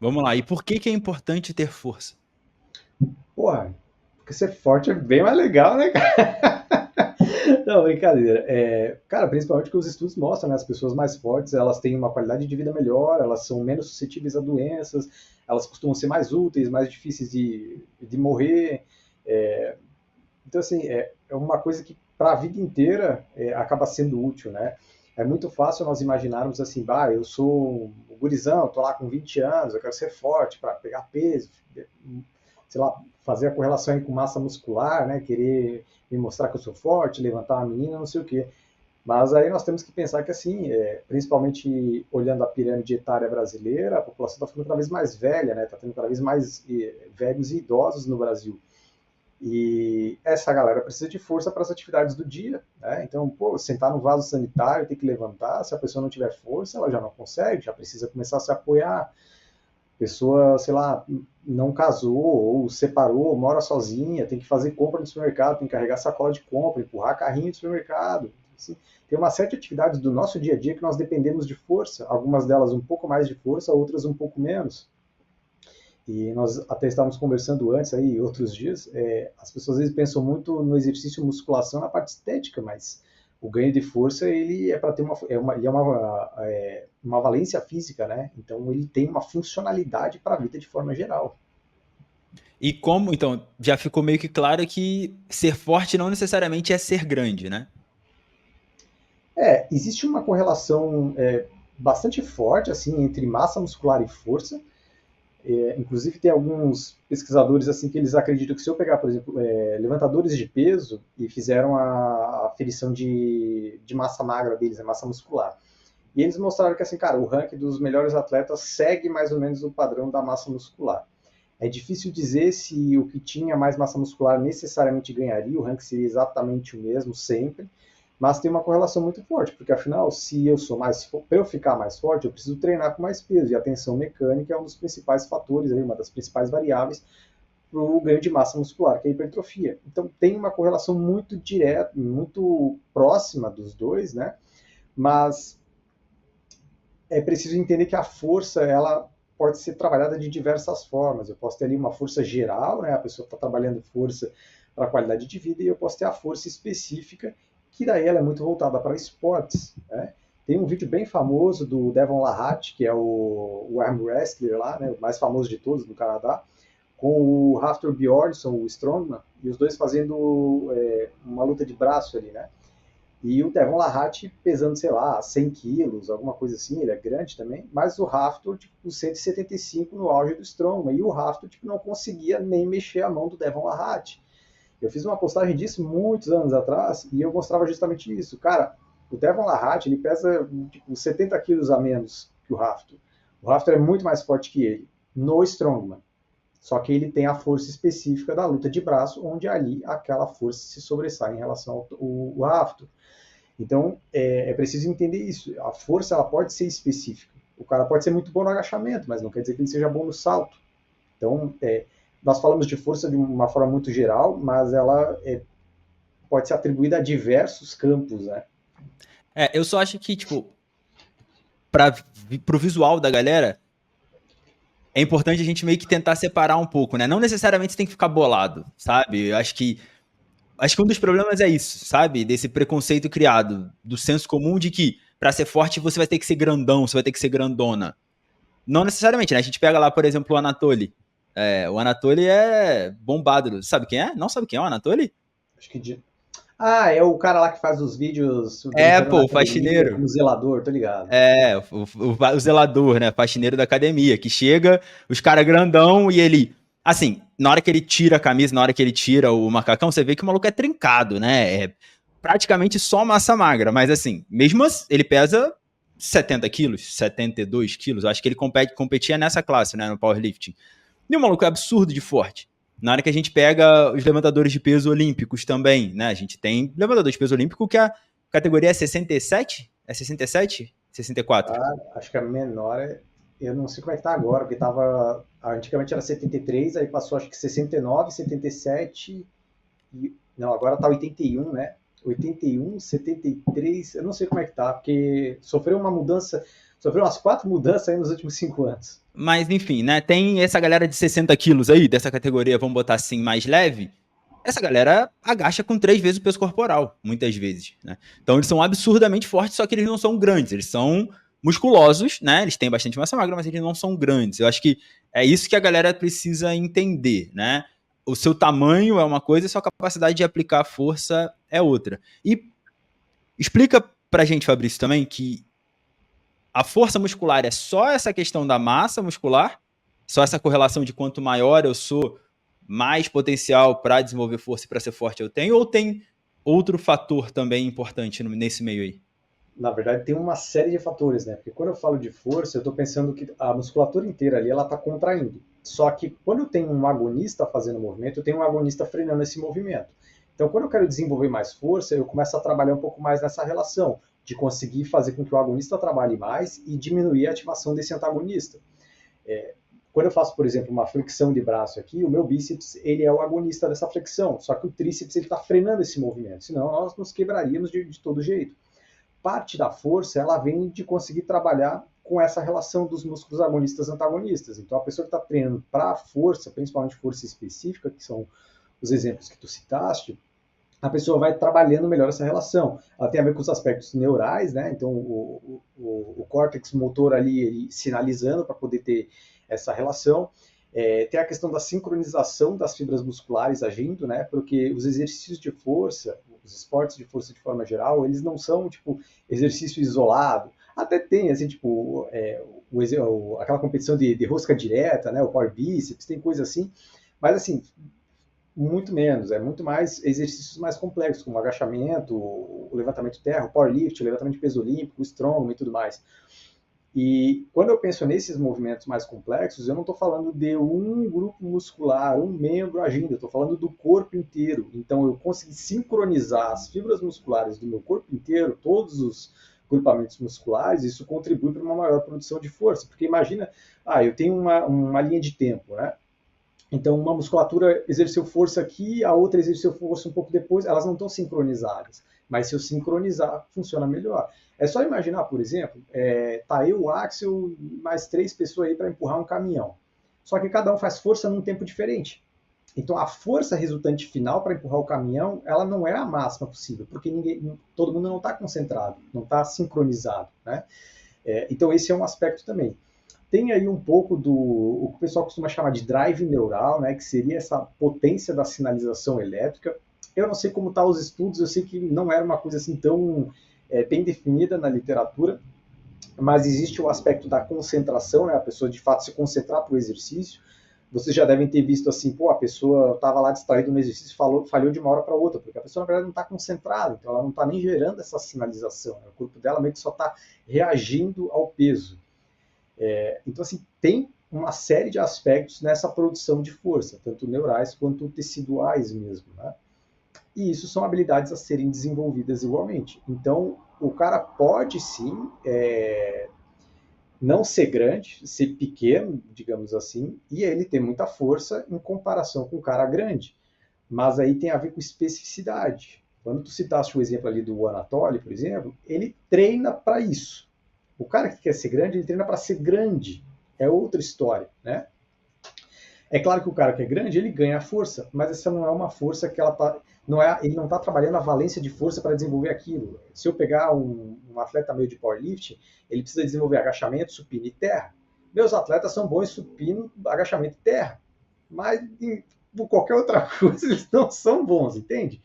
Vamos lá. E por que que é importante ter força? Porra, porque ser forte é bem mais legal, né, cara? Não, brincadeira. Cara, principalmente que os estudos mostram, né? As pessoas mais fortes, elas têm uma qualidade de vida melhor, elas são menos suscetíveis a doenças, elas costumam ser mais úteis, mais difíceis de morrer. É, então, assim, é uma coisa que para a vida inteira acaba sendo útil, né? É muito fácil nós imaginarmos assim, bah, eu sou um gurizão, tô lá com 20 anos, eu quero ser forte para pegar peso, sei lá, fazer a correlação aí com massa muscular, né? Querer me mostrar que eu sou forte, levantar uma menina, não sei o quê. Mas aí nós temos que pensar que, assim, principalmente olhando a pirâmide etária brasileira, a população está ficando cada vez mais velha, né? Está tendo cada vez mais velhos e idosos no Brasil. E essa galera precisa de força para as atividades do dia, né? Então, pô, sentar no vaso sanitário, ter que levantar, se a pessoa não tiver força, ela já não consegue, já precisa começar a se apoiar. Pessoa, sei lá, não casou ou separou, mora sozinha, tem que fazer compra no supermercado, tem que carregar sacola de compra, empurrar carrinho do supermercado. Assim, tem uma série de atividades do nosso dia a dia que nós dependemos de força, algumas delas um pouco mais de força, outras um pouco menos. E nós até estávamos conversando antes aí, outros dias, as pessoas às vezes pensam muito no exercício musculação na parte estética, mas o ganho de força ele é para ter uma valência física, né? Então ele tem uma funcionalidade para a vida de forma geral. E como, então, já ficou meio que claro que ser forte não necessariamente é ser grande, né? Existe uma correlação bastante forte assim entre massa muscular e força. Inclusive tem alguns pesquisadores assim que eles acreditam que se eu pegar, por exemplo, levantadores de peso e fizeram a aferição de massa magra deles, a massa muscular. E eles mostraram que assim, cara, o ranking dos melhores atletas segue mais ou menos o padrão da massa muscular. É difícil dizer se o que tinha mais massa muscular necessariamente ganharia, o ranking seria exatamente o mesmo sempre, mas tem uma correlação muito forte, porque afinal, se eu sou mais para eu ficar mais forte, eu preciso treinar com mais peso, e a tensão mecânica é um dos principais fatores, uma das principais variáveis para o ganho de massa muscular, que é a hipertrofia. Então tem uma correlação muito direta, muito próxima dos dois, né? Mas é preciso entender que a força ela pode ser trabalhada de diversas formas. Eu posso ter ali uma força geral, né? A pessoa está trabalhando força para a qualidade de vida, e eu posso ter a força específica, que daí ela é muito voltada para esportes. Né? Tem um vídeo bem famoso do Devon Larratt, que é o arm wrestler lá, né? O mais famoso de todos no Canadá, com o Hafthor Bjornsson, o Strongman, e os dois fazendo uma luta de braço ali, né? E o Devon Larratt pesando, sei lá, 100 quilos, alguma coisa assim, ele é grande também, mas o Raftor, tipo, 175 no auge do Strongman, e o Raftor, tipo, não conseguia nem mexer a mão do Devon Larratt. Eu fiz uma postagem disso muitos anos atrás, e eu mostrava justamente isso. Cara, o Devon Larratt, ele pesa, tipo, 70 quilos a menos que o Raftor. O Raftor é muito mais forte que ele, no Strongman. Só que ele tem a força específica da luta de braço, onde ali aquela força se sobressai em relação ao Raftor. Então, é preciso entender isso. A força ela pode ser específica. O cara pode ser muito bom no agachamento, mas não quer dizer que ele seja bom no salto. Então, nós falamos de força de uma forma muito geral, mas ela pode ser atribuída a diversos campos, né? É, eu só acho que, tipo, pro visual da galera, é importante a gente meio que tentar separar um pouco, né? Não necessariamente você tem que ficar bolado, sabe? Eu acho que um dos problemas é isso, sabe? Desse preconceito criado, do senso comum de que pra ser forte você vai ter que ser grandão, você vai ter que ser grandona. Não necessariamente, né? A gente pega lá, por exemplo, o Anatoly. O Anatoly é bombado. Sabe quem é? Não sabe quem é o Anatoly? Acho que Ah, é o cara lá que faz os vídeos É, brincando na pô, o academia faxineiro. como zelador, tô ligado. O zelador, né? Faxineiro da academia, que chega, os caras grandão e ele. Assim, na hora que ele tira a camisa, na hora que ele tira o macacão, você vê que o maluco é trincado, né? É praticamente só massa magra, mas assim, mesmo assim, ele pesa 70 quilos, 72 quilos. Acho que ele competia nessa classe, né? No powerlifting. E o maluco é absurdo de forte. Na hora que a gente pega os levantadores de peso olímpicos também, né? A gente tem levantador de peso olímpico que a categoria é 67? É 67? 64? Ah, acho que a menor eu não sei como é que tá agora, porque tava. Antigamente era 73, aí passou acho que 69, 77. Não, agora tá 81, né? 81, 73, eu não sei como é que tá, porque sofreu uma mudança. sofreu umas 4 mudanças aí nos últimos 5 anos. Mas, enfim, né? Tem essa galera de 60 quilos aí, dessa categoria, vamos botar assim, mais leve. Essa galera agacha com 3 vezes o peso corporal, muitas vezes, né? Então eles são absurdamente fortes, só que eles não são grandes, eles são musculosos, né? Eles têm bastante massa magra, mas eles não são grandes. Eu acho que é isso que a galera precisa entender, né? O seu tamanho é uma coisa e sua capacidade de aplicar força é outra. E explica pra gente, Fabrício, também que a força muscular é só essa questão da massa muscular, só essa correlação de quanto maior eu sou, mais potencial para desenvolver força e para ser forte eu tenho, ou tem outro fator também importante nesse meio aí? Na verdade, tem uma série de fatores, né? Porque quando eu falo de força, eu estou pensando que a musculatura inteira ali, ela está contraindo. Só que quando eu tenho um agonista fazendo o movimento, eu tenho um agonista frenando esse movimento. Então, quando eu quero desenvolver mais força, eu começo a trabalhar um pouco mais nessa relação, de conseguir fazer com que o agonista trabalhe mais e diminuir a ativação desse antagonista. Quando eu faço, por exemplo, uma flexão de braço aqui, o meu bíceps ele é o agonista dessa flexão, só que o tríceps está frenando esse movimento, senão nós nos quebraríamos de todo jeito. Parte da força ela vem de conseguir trabalhar com essa relação dos músculos agonistas e antagonistas. Então, a pessoa que está treinando para a força, principalmente força específica, que são os exemplos que tu citaste, a pessoa vai trabalhando melhor essa relação. Ela tem a ver com os aspectos neurais, né? Então, o córtex motor ali ele sinalizando para poder ter essa relação. Tem a questão da sincronização das fibras musculares agindo, né? Porque os exercícios de força, os esportes de força de forma geral, eles não são, tipo, exercício isolado. Até tem, assim, tipo, aquela competição de rosca direta, né? O power bíceps, tem coisa assim. Mas, assim, muito menos, é muito mais exercícios mais complexos, como agachamento, o levantamento de terra, o powerlift, o levantamento de peso olímpico, o strongman e tudo mais. E quando eu penso nesses movimentos mais complexos, eu não estou falando de um grupo muscular, um membro agindo, eu estou falando do corpo inteiro. Então eu consegui sincronizar as fibras musculares do meu corpo inteiro, todos os grupamentos musculares, isso contribui para uma maior produção de força. Porque imagina, eu tenho uma linha de tempo, né? Então, uma musculatura exerceu força aqui, a outra exerceu força um pouco depois, elas não estão sincronizadas. Mas se eu sincronizar, funciona melhor. É só imaginar, por exemplo, tá eu, o Axel, mais 3 pessoas aí para empurrar um caminhão. Só que cada um faz força num tempo diferente. Então, a força resultante final para empurrar o caminhão, ela não é a máxima possível, porque todo mundo não está concentrado, não está sincronizado, né? Então, esse é um aspecto também. Tem aí um pouco do o que o pessoal costuma chamar de drive neural, né, que seria essa potência da sinalização elétrica. Eu não sei como estão os estudos, eu sei que não era uma coisa assim tão bem definida na literatura, mas existe o aspecto da concentração, né, a pessoa de fato se concentrar para o exercício. Vocês já devem ter visto assim, a pessoa estava lá distraída no exercício e falhou de uma hora para outra, porque a pessoa na verdade não está concentrada, então ela não está nem gerando essa sinalização, né? O corpo dela meio que só está reagindo ao peso. Então, assim, tem uma série de aspectos nessa produção de força, tanto neurais quanto teciduais mesmo, né? E isso são habilidades a serem desenvolvidas igualmente. Então, o cara pode sim não ser grande, ser pequeno, digamos assim, e ele ter muita força em comparação com o cara grande. Mas aí tem a ver com especificidade. Quando tu citaste o exemplo ali do Anatoly, por exemplo, ele treina para isso. O cara que quer ser grande, ele treina para ser grande. É outra história, né? É claro que o cara que é grande, ele ganha força, mas essa não é uma força que ela tá, ele não está trabalhando a valência de força para desenvolver aquilo. Se eu pegar um atleta meio de powerlifting, ele precisa desenvolver agachamento, supino e terra. Meus atletas são bons em supino, agachamento e terra, mas por qualquer outra coisa eles não são bons, entende?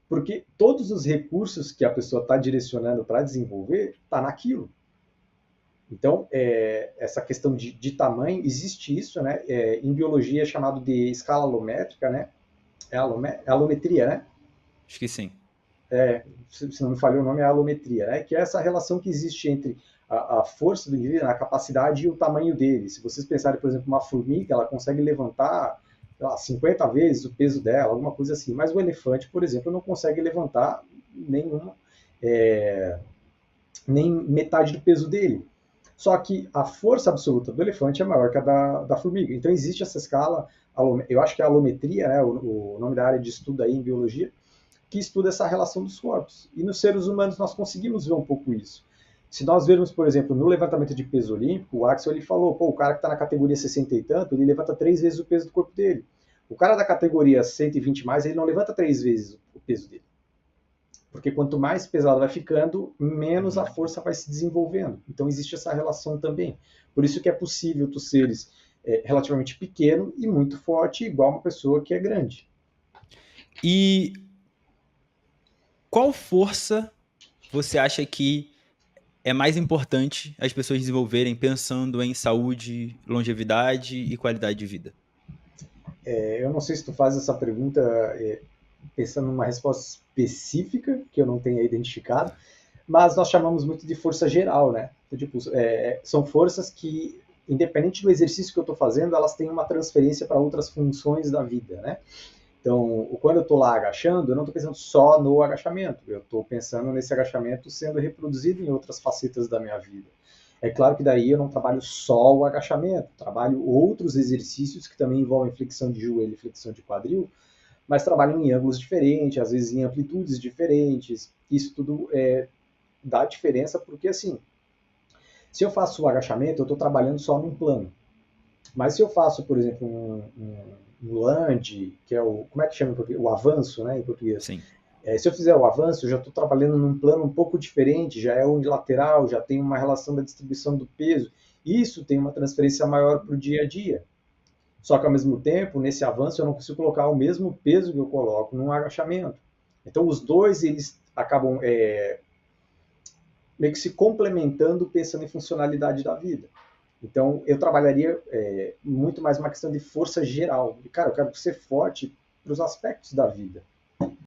Porque todos os recursos que a pessoa está direcionando para desenvolver está naquilo. Então, essa questão de tamanho, existe isso, né? Em biologia é chamado de escala alométrica, né? É alometria, né? Acho que sim. Se não me falhou o nome, é alometria, né? Que é essa relação que existe entre a força do indivíduo, a capacidade e o tamanho dele. Se vocês pensarem, por exemplo, uma formiga, ela consegue levantar 50 vezes o peso dela, alguma coisa assim. Mas o elefante, por exemplo, não consegue levantar nem metade do peso dele. Só que a força absoluta do elefante é maior que a da formiga. Então existe essa escala, eu acho que é a alometria, né, o nome da área de estudo aí em biologia, que estuda essa relação dos corpos. E nos seres humanos nós conseguimos ver um pouco isso. Se nós vermos, por exemplo, no levantamento de peso olímpico, o Axel ele falou, pô, o cara que está na categoria 60 e tanto, ele levanta 3 vezes o peso do corpo dele. O cara da categoria 120 mais, ele não levanta 3 vezes o peso dele. Porque quanto mais pesado vai ficando, menos a força vai se desenvolvendo. Então existe essa relação também. Por isso que é possível tu seres relativamente pequeno e muito forte, igual uma pessoa que é grande. E qual força você acha que é mais importante as pessoas desenvolverem pensando em saúde, longevidade e qualidade de vida? Eu não sei se tu faz essa pergunta pensando numa resposta específica, que eu não tenha identificado, mas nós chamamos muito de força geral, né? Então, tipo, são forças que, independente do exercício que eu estou fazendo, elas têm uma transferência para outras funções da vida, né? Então, quando eu estou lá agachando, eu não estou pensando só no agachamento, eu estou pensando nesse agachamento sendo reproduzido em outras facetas da minha vida. É claro que daí eu não trabalho só o agachamento, trabalho outros exercícios que também envolvem flexão de joelho e flexão de quadril, mas trabalham em ângulos diferentes, às vezes em amplitudes diferentes. Isso tudo dá diferença porque, assim, se eu faço o agachamento, eu estou trabalhando só num plano. Mas se eu faço, por exemplo, um lunge, que é o, como é que chama em português? O avanço, né, em português. Sim. Se eu fizer o avanço, eu já estou trabalhando num plano um pouco diferente, já é unilateral, já tem uma relação da distribuição do peso. Isso tem uma transferência maior para o dia a dia. Só que, ao mesmo tempo, nesse avanço, eu não consigo colocar o mesmo peso que eu coloco num agachamento. Então, os dois, eles acabam meio que se complementando, pensando em funcionalidade da vida. Então, eu trabalharia muito mais uma questão de força geral. E, cara, eu quero ser forte para os aspectos da vida.